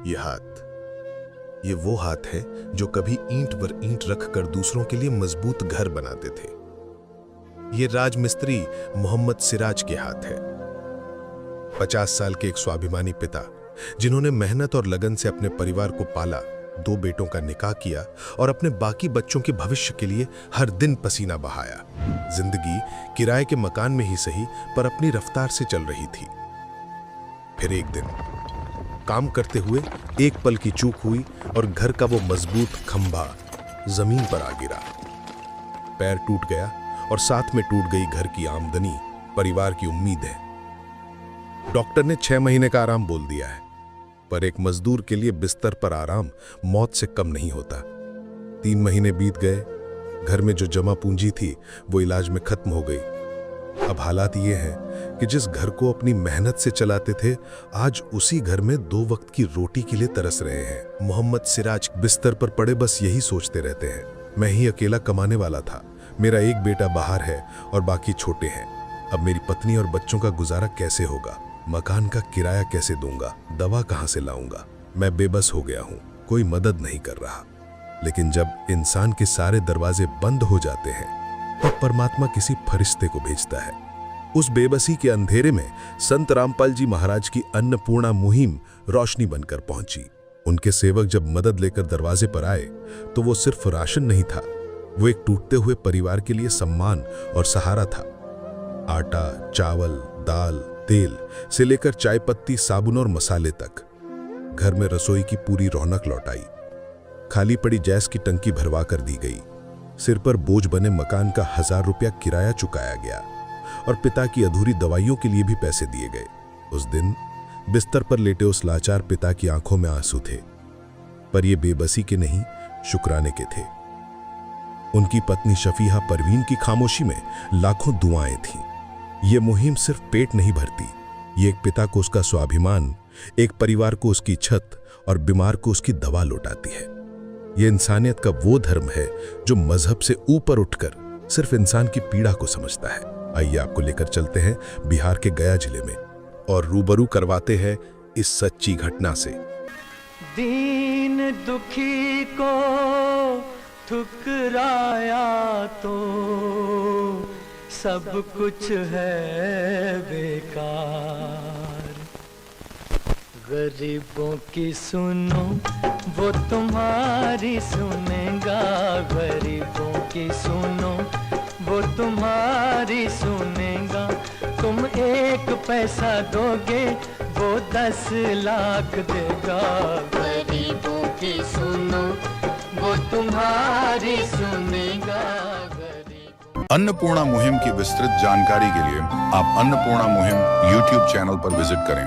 ये हाथ, ये वो हाथ है जो कभी ईंट पर ईंट रखकर दूसरों के लिए मजबूत घर बनाते थे। ये राजमिस्त्री मोहम्मद सिराज के हाथ है। 50 साल के एक स्वाभिमानी पिता जिन्होंने मेहनत और लगन से अपने परिवार को पाला, 2 बेटों का निकाह किया और अपने बाकी बच्चों के भविष्य के लिए हर दिन पसीना बहाया। जिंदगी किराए के मकान में ही सही पर अपनी रफ्तार से चल रही थी। फिर एक दिन काम करते हुए एक पल की चूक हुई और घर का वो मजबूत खंभा जमीन पर आ गिरा। पैर टूट गया और साथ में टूट गई घर की आमदनी, परिवार की उम्मीदें। डॉक्टर ने 6 महीने का आराम बोल दिया है, पर एक मजदूर के लिए बिस्तर पर आराम मौत से कम नहीं होता। 3 महीने बीत गए, घर में जो जमा पूंजी थी वो इलाज में खत्म हो गई। अब हालात ये हैं कि जिस घर को अपनी मेहनत से चलाते थे, आज उसी घर में 2 वक्त की रोटी के लिए तरस रहे हैं। मोहम्मद सिराज बिस्तर पर पड़े बस यही सोचते रहते हैं, मैं ही अकेला कमाने वाला था, मेरा एक बेटा बाहर है और बाकी छोटे हैं। अब मेरी पत्नी और बच्चों का गुजारा कैसे होगा? मकान का किराया कैसे दूंगा? दवा कहां से लाऊंगा? मैं बेबस हो गया हूं, कोई मदद नहीं कर रहा। लेकिन जब इंसान के सारे दरवाजे बंद हो जाते हैं तो परमात्मा किसी फरिश्ते को भेजता है। उस बेबसी के अंधेरे में संत रामपाल जी महाराज की अन्नपूर्णा मुहिम रोशनी बनकर पहुंची। उनके सेवक जब मदद लेकर दरवाजे पर आए तो वो सिर्फ राशन नहीं था, वो एक टूटते हुए परिवार के लिए सम्मान और सहारा था। आटा, चावल, दाल, तेल से लेकर चाय पत्ती, साबुन और मसाले तक घर में रसोई की पूरी रौनक लौट आई। खाली पड़ी गैस की टंकी भरवा कर दी गई, सिर पर बोझ बने मकान का 1000 रुपया किराया चुकाया गया और पिता की अधूरी दवाइयों के लिए भी पैसे दिए गए। उस दिन बिस्तर पर लेटे उस लाचार पिता की आंखों में आंसू थे, पर ये बेबसी के नहीं, शुक्राने के थे। उनकी पत्नी शफीहा परवीन की खामोशी में लाखों दुआएं थीं। ये मुहिम सिर्फ पेट नहीं भरती, ये एक पिता को उसका स्वाभिमान, एक परिवार को उसकी छत और बीमार को उसकी दवा लौटाती है। ये इंसानियत का वो धर्म है जो मजहब से ऊपर उठकर सिर्फ इंसान की पीड़ा को समझता है। आइए आपको लेकर चलते हैं बिहार के गया जिले में और रूबरू करवाते हैं इस सच्ची घटना से। दीन दुखी को ठुकराया तो सब कुछ है बेकार। गरीबों की सुनो वो तुम्हारी सुनेगा, गरीबों की सुनो वो तुम्हारी सुनेगा। तुम 1 पैसा दोगे वो 10 लाख देगा। गरीबों की सुनो वो तुम्हारी सुनेगा। अन्नपूर्णा मुहिम की विस्तृत जानकारी के लिए आप अन्नपूर्णा मुहिम YouTube चैनल पर विजिट करें।